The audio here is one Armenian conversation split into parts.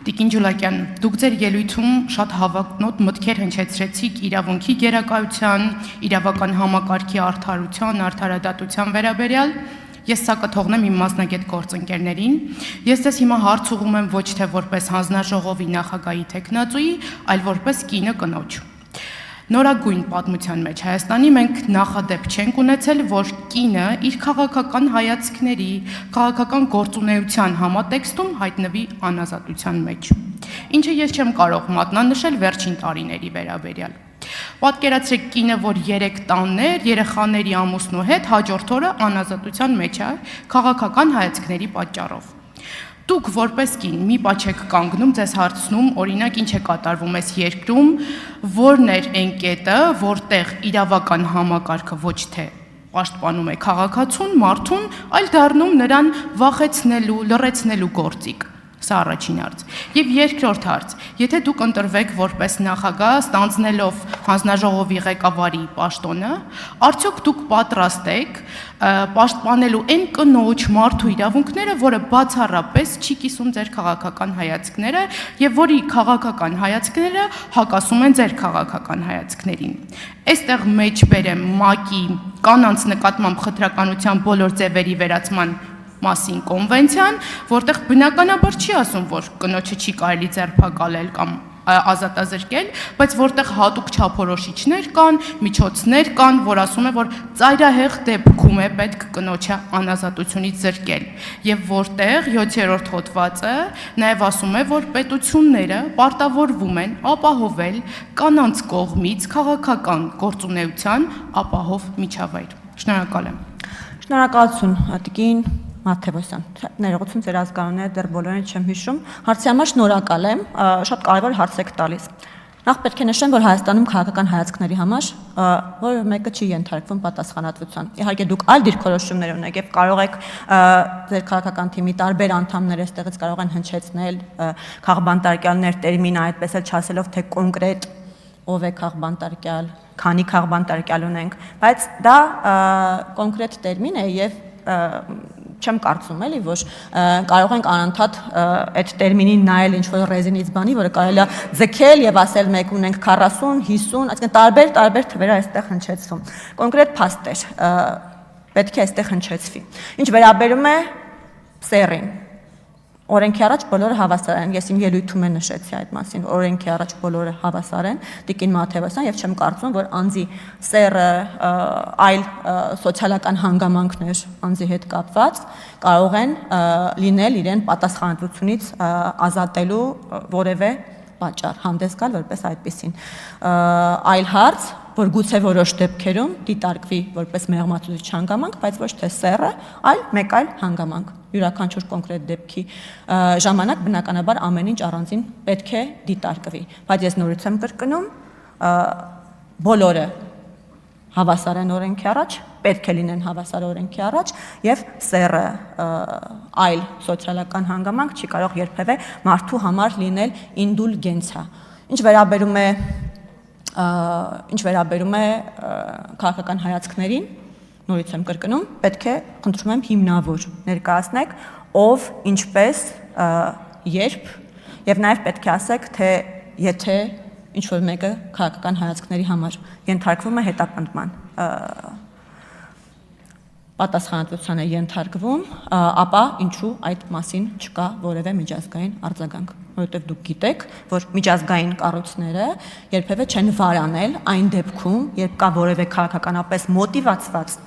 Տիկին Ջուլակյան, դուք ձեր ելույթում շատ հավակնոտ մտքեր հնչեցրեցիք իրավունքի գերակայության, իրավական համակարգի արդարության, արդարադատության վերաբերյալ։ Ես սա կթողնեմ իմ մասնագետ գործընկերներին։ Ես ձեզ հիմա հարց ուղղում եմ ոչ թե որպես հանձնաժողովի նախագահի թեկնածուի, այլ որպես կինը կնոջ։ Նորագույն պատմության մեջ Հայաստանի մենք նախադեպ չենք ունեցել, որ կինը իր քաղաքական հայացքների, քաղաքական գործունեության համատեքստում հայտնվի անազատության մեջ, ինչը ես չեմ կարող մատնանշել վերջին տարիների վերաբերյալ։ Պատկերացրեք կինը, որ 3 տաններ, երեխաների ամուսնու հետ հաջորդ օրը անազատության մեջ է քաղաքական հայացքների պատճառով։ Դուք որպես կին մի պահ չեք կանգնում, ձեզ հարցնում, օրինակ ինչ է կատարվում այս երկրում, որն էր այն կետը, որտեղ իրավական համակարգը ոչ թե պաշտպանում է քաղաքացուն, մարդուն, այլ դառնում նրան վախեցնելու, լռեցնելու գործիք։ Սա առաջին հարց։ Եվ երկրորդ հարց, եթե դուք ընտրվեք որպես նախագահ, ստանձնելով հանձնաժողովի ղեկավարի պաշտոնը, արդյոք դուք պատրաստ եք պաշտպանելու այն կնոջ մարդու իրավունքները, որը բացառապես չի կիսում ձեր քաղաքական հայացքները եւ որի քաղաքական հայացքները հակասում են ձեր քաղաքական հայացքներին։ Այստեղ մեջ բերեմ ՄԱԿ-ի կանանց նկատմամբ խտրականության բոլոր ձևերի վերացման մասին կոնվենցիան, որտեղ բնականաբար չի ասում, որ կնոջը չի կարելի ձերբակալել կամ ազատազրկել, բայց որտեղ հատուկ չափորոշիչներ կան, միջոցներ կան, որ ասում է, որ ծայրահեղ դեպքում է պետք կնոջը անազատությունից զրկել, եւ որտեղ 7-րդ հոդվածը նաեւ ասում է, որ պետությունները պարտավորվում են ապահովել կանանց կողմից քաղաքական գործունեության ապահով միջավայր։ Շնորհակալ եմ։ Շնորհակալություն, Տիկին Մաթևոսյան, ներողություն ձեր ազգանունները դեռ բոլորին չեմ հիշում, հարցի համար շնորհակալ եմ, շատ կարևոր հարց եք տալիս։ Նախ պետք է նշեմ, որ Հայաստանում քաղաքական հայացքների համար որևէ մեկը չի ենթարկվում պատասխանատվության։ Իհարկե դուք այլ դիրքորոշումներ ունեք եւ կարող եք ձեր քաղաքական թիմի տարբեր անդամներ այստեղից կարող են հնչեցնել քաղբանտարկյալներ տերմինը այդպես էլ չասելով թե կոնկրետ ով է քաղբանտարկյալ, քանի քաղբանտարկյալ ունենք, բայց դա կոնկրետ տերմին է եւ չեմ կարծում էլի, որ կարող ենք անընդհատ այդ տերմինին նայել ինչ-որ ռեզինից բանի, որը կարելի է ձգել եւ ասել մեկ ունենք 40, 50, այսինքն տարբեր թվեր այստեղ հնչեցվում։ Կոնկրետ փաստեր պետք է այստեղ հնչեցվի։ Ինչ վերաբերում է սեռին, օրենքի առաջ բոլորը հավասար են, ես իմ ելույթում եմ նշեցի այդ մասին, օրենքի առաջ բոլորը հավասար են, Տիկին Մաթևոսյան, եւ չեմ կարծում, որ անձի սեռը այլ սոցիալական հանգամանքներ անձի հետ կապված կարող են լինել իրեն պատասխանատվությունից ազատելու որևէ պատճառ, հանդես գալ որպես այդպեսին։ Այլ հարց, որ գուցե որոշ դեպքերում դիտարկվի որպես մեղմացուցիչ հանգամանք, բայց ոչ թե սեռը, այլ մեկ այլ հանգամանք։ Յուրաքանչյուր կոնկրետ դեպքի ժամանակ բնականաբար ամեն ինչ առանձին պետք է դիտարկվի, բայց ես նորից եմ կրկնում, բոլորը հավասար են օրենքի առաջ, պետք է լինեն հավասար օրենքի առաջ եւ սեռը այլ սոցիալական հանգամանք չի կարող երբևէ մարդու համար լինել ինդուլգենցիա։ Ինչ վերաբերում է քաղաքական հայացքներին, նորից եմ կրկնում, պետք է, խնդրում եմ, հիմնավոր ներկայացնեք, ով, ինչպես, երբ, եւ նաեւ պետք է ասեք, թե եթե ինչ-որ մեկը քաղաքական հայացքների համար ենթարկվում է հետապնդման պատասխանատվության է ենթարկվում, ապա ինչու այդ մասին չկա որևէ միջազգային արձագանք, որովհետև դուք գիտեք, որ միջազգային կառույցները երբևէ չեն վարանել այն դեպքում, երբ կա որևէ քաղաքականապես մոտիվացված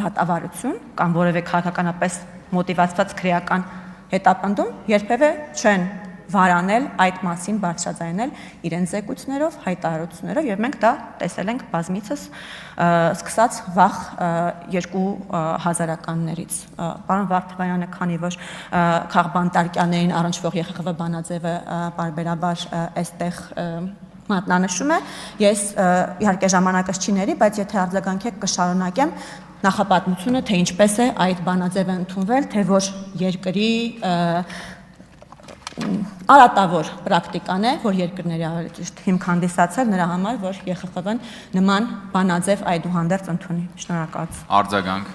դատավարություն կամ որևէ քաղաքականապես մոտիվացված քրեական հետապնդում, երբևէ չեն վարանել այդ մասին բարձրաձայնել իրենց զեկույցներով, հայտարարություններով եւ մենք դա տեսել ենք բազմիցս սկսած վաղ 2000-ականներից։ Պարոն Վարդանյանը, քանի որ քաղբանտարկյալներին առնչվող ԵԽԽՎ բանաձևը բարբերաբար այստեղ մատնանշում է, ես իհարկե ժամանակս չի ների, բայց եթե արձագանքեք կշարունակեմ նախապատմությունը, թե ինչպես է այդ բանաձևը ընդունվել, թե որ երկրի արատավոր պրակտիկան է, որ երկրների ավելի ճիշտ հիմք հանդիսացել նրա համար, որ ԵԽԽՎ-ն նման բանաձև այդուհանդերձ ընդունի։ Շնորհակալություն։ Արձագանք։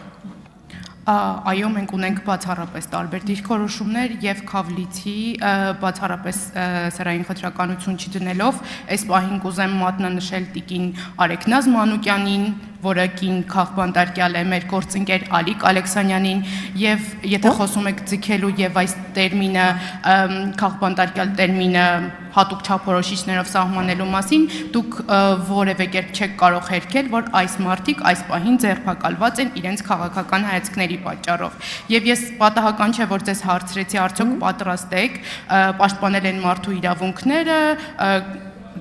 Այո, մենք ունենք բացառապես տարբեր դիրքորոշումներ եւ Քավլիցի բացառապես սերային խտրականություն չդնելով, այս պահին կուզեմ մատնանշել տիկին Արեգնազ Մանուկյանին, որը կին քաղբանտարկյալ է մեր գործընկեր Ալիկ Ալեքսանյանին եւ եթե խոսում եք ձգելու եւ այս տերմինը քաղբանտարկյալ տերմինը հատուկ չափորոշիչներով սահմանելու մասին, դուք որևէ կերպ չեք կարող հերքել, որ այս մարդիկ այս պահին ձերբակալված են իրենց քաղաքական հայացքների պատճառով։ Եվ ես պատահական չէ, որ ձեզ հարցրեցի, արդյոք պատրաստ եք պաշտպանել են մարդու իրավունքները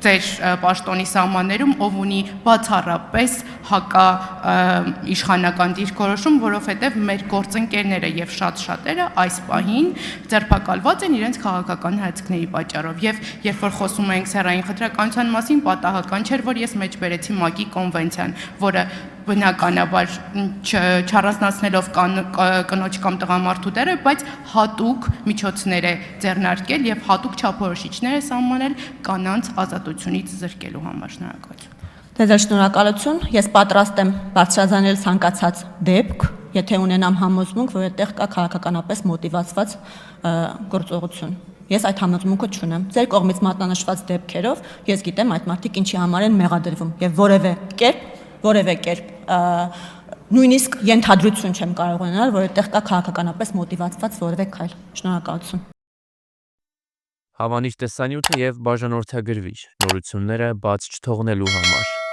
ձեր պաշտոնի սահմաններում, ով ունի բացառապես հակա իշխանական դիրքորոշում, որովհետև մեր գործընկերները եւ շատերը այս պահին ձերբակալված են իրենց քաղաքական հայացքների պատճառով։ Եվ երբ որ խոսում ենք սեռային խտրականության մասին, պատահական չէր, որ ես մեջ բերեցի ՄԱԿ-ի կոնվենցիան, որը բնականաբար չառանձնացնելով կնոջ կամ տղամարդու դերը, բայց հատուկ միջոցներ է ձեռնարկել եւ հատուկ չափորոշիչներ է սահմանել կանանց ազատությունից զրկելու համար։ Շնորհակալություն։ Ձեզ շնորհակալություն։ Ես պատրաստ եմ բարձրաձայնել ցանկացած դեպք, եթե ունենամ համոզմունք, որ այդտեղ կա քաղաքականապես մոտիվացված գործողություն։ Ես այդ համոզմունքը չունեմ։ Ձեր կողմից մատնանշված դեպքերով ես գիտեմ այդ մարդիկ ինչի համար են մեղադրվում եւ որևէ կերպ նույնիսկ ենթադրություն չեմ կարող ունենալ, որ այդտեղ կա քաղաքականապես մոտիվացված որևէ քայլ։ Շնորհակալություն։ Հավանիչ տեսանյութը եւ բաժանորդագրվիչ նորությունները բաց չթողնելու համար։